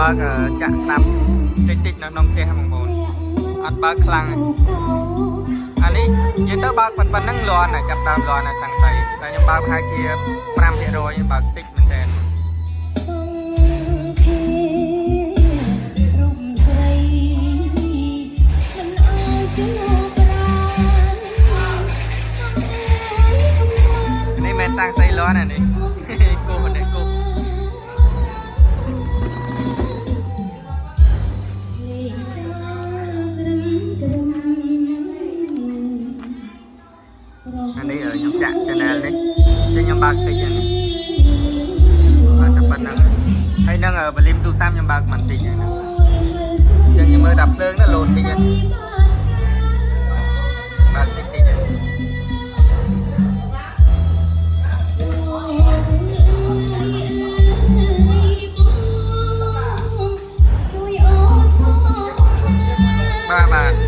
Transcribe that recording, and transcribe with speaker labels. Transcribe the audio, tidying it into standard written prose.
Speaker 1: បើកចាក់ស្ដាប់តិចនៅក្នុងផ្ទះបងប្អូនអត់បើកខ្លាំងអានេះនិយាយទៅបើកប៉ុណ្ណឹងលាន់ចាប់ដើមលាន់តាំងតែខ្ញុំបើកប្រហែលជា 5% បើកតិចមែនតើនេះមែនតាំងស្អីលាន់នេះគោមិនได้គោអានេះខ្ញុំចាក់ channel នេះខ្ញុំបើកតិចនេះអត់តែប៉ុណ្ណឹងហើយនឹងវ៉ូលីមទូរស័ព្ទខ្ញុំបើកមិនតិចហ្នឹងអញ្ចឹងខ្ញុំមើលដល់ភ្លើងទៅលោតតិចហ្នឹងបើកតិចហ្នឹងបាទ